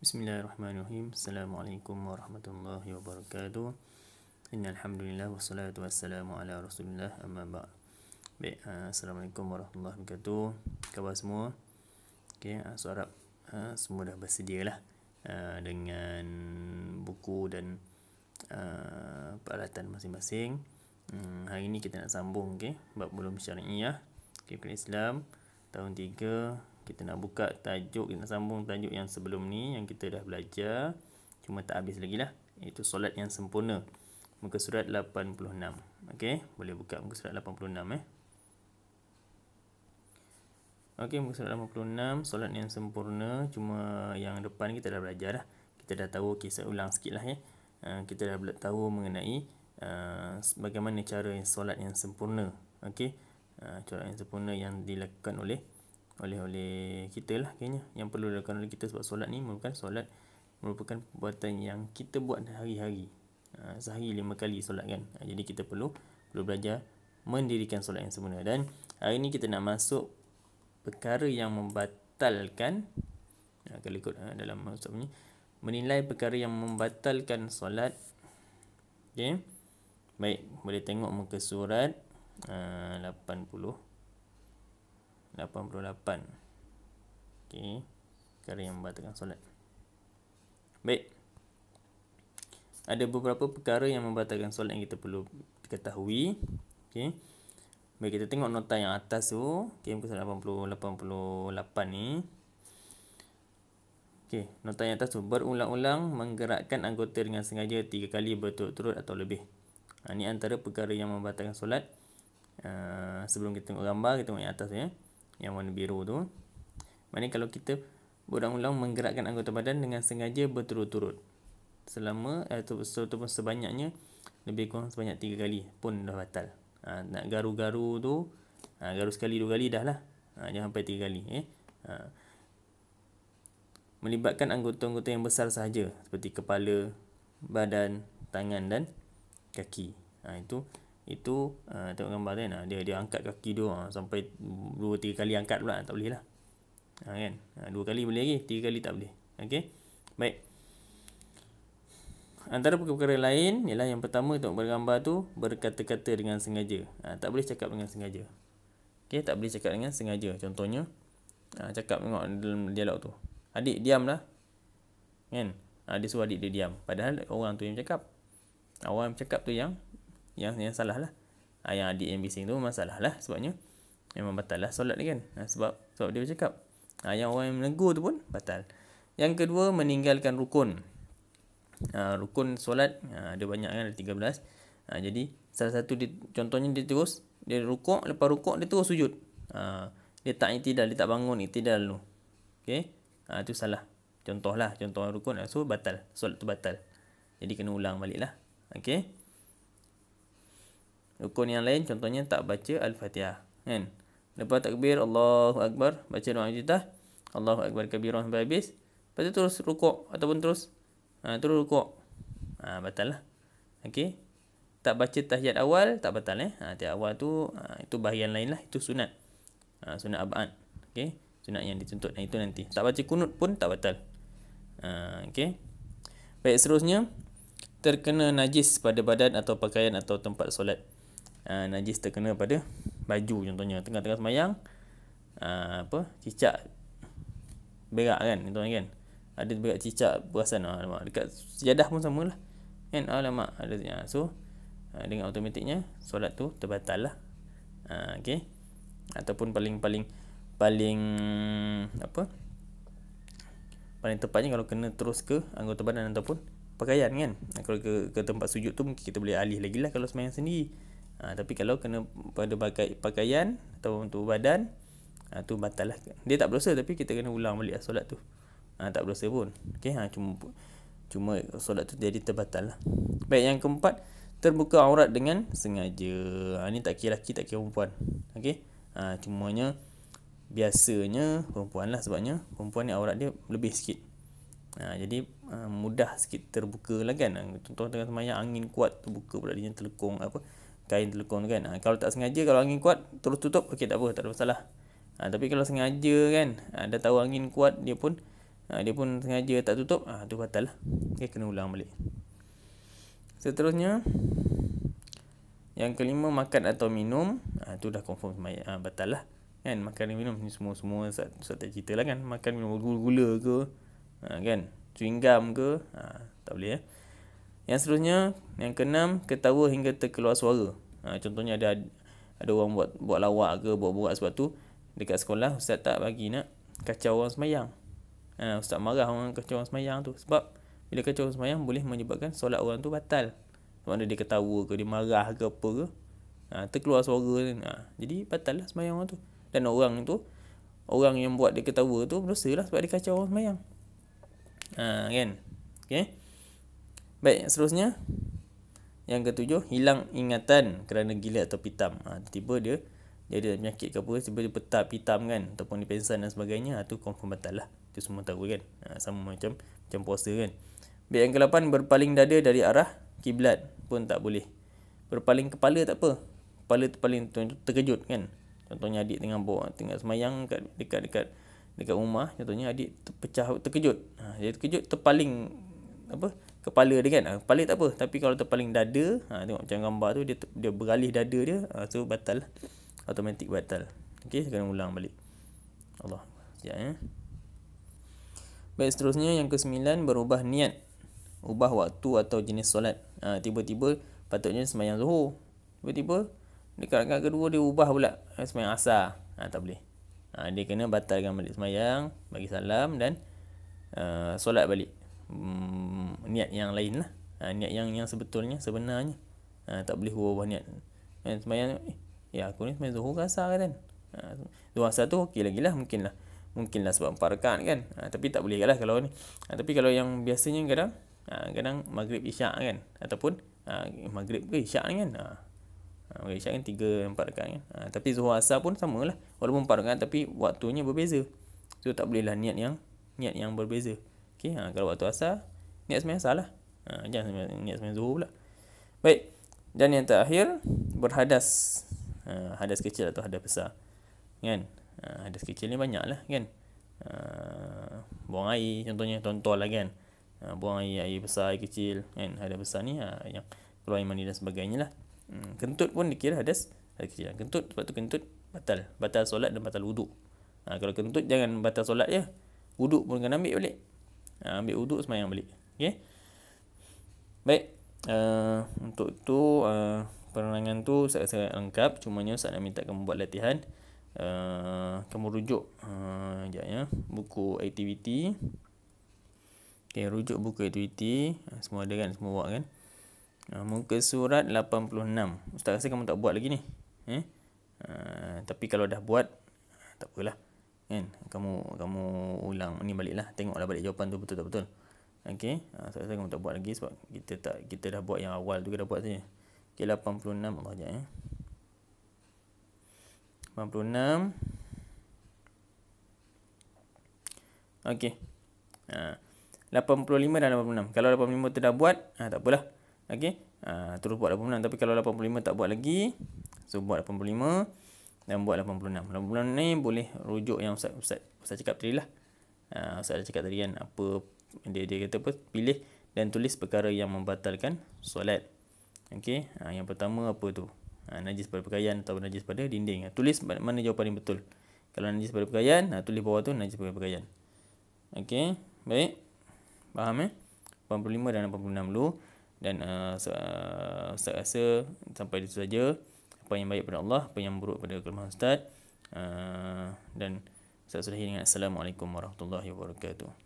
Bismillahirrahmanirrahim. Assalamualaikum warahmatullahi wabarakatuh. Innalhamdulillah wassalatu wassalamu ala Rasulillah amma ba'd. Baik, assalamualaikum warahmatullahi wabarakatuh. Khabar semua? Okey, so harap semua dah bersedialah dengan buku dan peralatan masing-masing. Hari ini kita nak sambung bab ulum syar'iyyah, fiqh Islam tahun 3. Kita nak buka tajuk, kita nak sambung tajuk yang sebelum ni yang kita dah belajar, cuma tak habis lagi lah, iaitu solat yang sempurna, muka surat 86. Okey, boleh buka muka surat 86 Okey, muka surat 86, solat yang sempurna. Cuma yang depan kita dah belajar dah. Kita dah tahu, kisah ulang sikit lah kita dah tahu mengenai bagaimana cara solat yang sempurna. Okey, solat yang sempurna yang dilakukan oleh kita lah kayaknya, yang perlu dilakukan oleh kita, sebab solat ni merupakan perbuatan yang kita buat hari-hari, sehari 5 kali solat kan. Jadi kita perlu belajar mendirikan solat yang sempurna. Dan hari ni kita nak masuk perkara yang membatalkan, kalau ikut dalam maksud ni, menilai perkara yang membatalkan solat. Okey, baik, boleh tengok muka surat 88. Okey, perkara yang membatalkan solat. Baik, ada beberapa perkara yang membatalkan solat yang kita perlu ketahui. Okey, baik, kita tengok nota yang atas tu. Okey, muka surat 88 ni. Okey, nota yang atas tu, berulang-ulang menggerakkan anggota dengan sengaja 3 kali berturut-turut atau lebih. Ini antara perkara yang membatalkan solat. Sebelum kita tengok gambar, kita tengok yang atas yang warna biru tu. Maknanya kalau kita berulang-ulang menggerakkan anggota badan dengan sengaja berturut-turut selama ataupun sebanyaknya, lebih kurang sebanyak 3 kali pun dah batal. Nak garu-garu tu, garu sekali 2 kali dah lah, jangan sampai 3 kali. Melibatkan anggota-anggota yang besar sahaja, seperti kepala, badan, tangan dan kaki. Itu tengok gambar tu kan, dia angkat kaki tu sampai 2-3 kali angkat pula, tak boleh lah. Kan? 2 kali boleh lagi, 3 kali tak boleh. Okey, baik. Antara perkara lain ialah yang pertama, tengok pada gambar tu, berkata-kata dengan sengaja. Tak boleh cakap dengan sengaja. Okey, tak boleh cakap dengan sengaja. Contohnya, cakap, tengok dalam dialog tu, adik diamlah, kan? Dia suruh adik dia diam, padahal orang tu yang cakap. Orang yang cakap tu yang salah lah. Yang adik yang bising tu masalah lah, sebabnya memang batal lah solat dia kan. Sebab dia bercakap. Yang orang yang menegur tu pun batal. Yang kedua, meninggalkan rukun. Rukun solat ada banyak kan, ada 13. Jadi salah satu contohnya dia rukuk, lepas rukuk dia terus sujud. Dia tak i'tidal, dia tak bangun i'tidal dulu. Okey, itu salah. Contoh rukun, so batal, solat tu batal. Jadi kena ulang balik lah. Okey, rukun yang lain contohnya tak baca Al-Fatihah kan. Lepas takbir Allahu Akbar, baca doa iftitah, Allahu Akbar kabirah sampai habis. Lepas tu terus rukuk ataupun terus rukuk, batal lah. Okey, tak baca tahiyat awal, tak batal. Tahiyat awal tu itu bahagian lain lah, itu sunat. Sunat ab'ad. Okey, sunat yang dituntut, itu nanti. Tak baca kunut pun tak batal. Okey, baik, seterusnya, terkena najis pada badan atau pakaian atau tempat solat. Najis terkena pada baju, contohnya tengah-tengah semayang, cicak berak kan, contohnya kan, ada berak cicak perasan, alamak, dekat sejadah pun sama lah kan, alamak, ada. So dengan automatiknya solat tu terbatal lah. Okey, ataupun paling tepatnya kalau kena terus ke anggota badan ataupun pakaian kan. Kalau ke tempat sujud tu mungkin kita boleh alih lagi lah kalau semayang sendiri. Tapi kalau kena pada pakaian atau untuk badan, tu batal lah. Dia tak berdosa, tapi kita kena ulang balik solat tu. Tak berdosa pun. Okey, cuma solat tu jadi terbatal lah. Baik, yang keempat, terbuka aurat dengan sengaja. Ni tak kira lelaki, tak kira perempuan. Okey, cumanya biasanya perempuan lah, sebabnya perempuan ni aurat dia lebih sikit. Jadi mudah sikit terbuka lah kan. Contoh tengah semayang, angin kuat, terbuka pula dia, terlekong kain telekong tu kan. Kalau tak sengaja, kalau angin kuat terus tutup, okey, tak apa, tak ada masalah. Tapi kalau sengaja kan, dah tahu angin kuat, dia pun dia pun sengaja tak tutup, tu batal lah. Okay, kena ulang balik. Seterusnya, yang kelima, makan atau minum. Tu dah confirm sembahyang, batal lah. Kan, makan dan minum ni semua Ustaz tak cerita lah kan. Makan minum gula-gula ke, kan, chewing gum ke, tak boleh. Yang seterusnya, yang keenam, ketawa hingga terkeluar suara. Contohnya ada orang buat lawak ke, buat sebab tu dekat sekolah Ustaz tak bagi nak kacau orang sembahyang. Ustaz marah orang kacau orang sembahyang tu, sebab bila kacau orang sembahyang boleh menyebabkan solat orang tu batal. Sebab dia ketawa ke, dia marah ke apa ke, terkeluar suara kan. Jadi batal lah sembahyang orang tu. Dan orang yang buat dia ketawa tu berdosa lah sebab dia kacau orang sembahyang. Kan? Okay. Baik, seterusnya yang ketujuh, hilang ingatan kerana gila atau pitam. Tiba dia ada penyakit ke apa, tiba dia pitam kan, ataupun dia pengsan dan sebagainya, tu confirm batal lah. Itu semua tahu kan. Sama macam puasa kan. Baik, yang ke-8, berpaling dada dari arah kiblat pun tak boleh. Berpaling kepala tak apa. Kepala terpaling terkejut kan. Contohnya adik tengah semayang dekat rumah, contohnya adik terkejut. Dia terkejut, terpaling kepala dia kan. Kepala tak apa, tapi kalau terpaling dada, tengok macam gambar tu, dia beralih dada dia, so batal lah. Automatik batal. Okey, kena ulang balik. Allah. Sekejap Baik, seterusnya yang ke-9, berubah niat. Ubah waktu atau jenis solat. Tiba-tiba patutnya sembahyang Zuhur, tiba-tiba dekat rakaat kedua dia ubah pula sembahyang Asar. Tak boleh. Dia kena batalkan balik sembahyang, bagi salam dan solat balik. Niat yang lain lah. Niat yang sebenarnya. Tak boleh ubah niat. Sembahyang aku ni sembahyang Zuhur ke Asar kan. Zuhur Asar tu okey lagi lah, mungkinlah sebab 4 rakaat kan. Tapi tak boleh lah kalau ni. Tapi kalau yang biasanya kadang Maghrib Isyak kan, ataupun Maghrib ke Isyak kan. Maghrib Isyak kan 3-4 rakaat kan. Tapi Zuhur Asar pun samalah, walaupun 4 rakaat tapi waktunya berbeza. So tak bolehlah niat yang berbeza. Okey, kalau waktu Asar niat sembahyang Asar lah. Jangan niat sembahyang Zuhur pula. Baik. Dan yang terakhir, berhadas. Hadas kecil atau hadas besar. Kan? Hadas kecil ni banyak lah kan. Buang air contohnya, tontol lah kan. Buang air besar, air kecil kan. Hadas besar ni yang keluar air mani dan sebagainya lah. Kentut pun dikira hadas kecil. Kentut, sebab tu kentut batal solat dan batal wuduk. Kalau kentut jangan batal solat je, wuduk pun kena ambil balik. Ambil wuduk sembahyang balik. Okay. Baik. Untuk tu penerangan tu saya rasa lengkap. Cumanya saya nak minta kamu buat latihan. Kamu rujuk buku aktiviti. Okay, rujuk buku aktiviti. Semua ada kan, semua buat kan. Muka surat 86. Ustaz rasa kamu tak buat lagi ni. Tapi kalau dah buat, tak apalah kan. Kamu ulang ni baliklah, tengoklah balik jawapan tu betul tak betul. Okey, saya rasa kamu tak buat lagi sebab kita dah buat yang awal tu, kita dah buat saja. Okey, 86 Allah jap 86. Okey. 85 dan 86. Kalau 85 tu dah buat, tak apalah. Okey. Terus buat 86. Tapi kalau 85 tak buat lagi, so buat 85 dan buat 86. 86 ni boleh rujuk yang Ustaz cakap tadi lah. Ustaz cakap tadi kan, apa dia kata apa, pilih dan tulis perkara yang membatalkan solat. Okey. Yang pertama apa tu? Najis pada pakaian atau najis pada dinding. Tulis mana jawapan yang betul. Kalau najis pada pakaian, tulis bawah tu najis pada pakaian. Okey. Baik. Faham 85 dan 86 dulu. Dan Ustaz rasa sampai di situ saja. Apa yang baik pada Allah, apa yang buruk pada kelemahan Ustaz. Dan Ustaz sudahi dengan Assalamualaikum warahmatullahi wabarakatuh.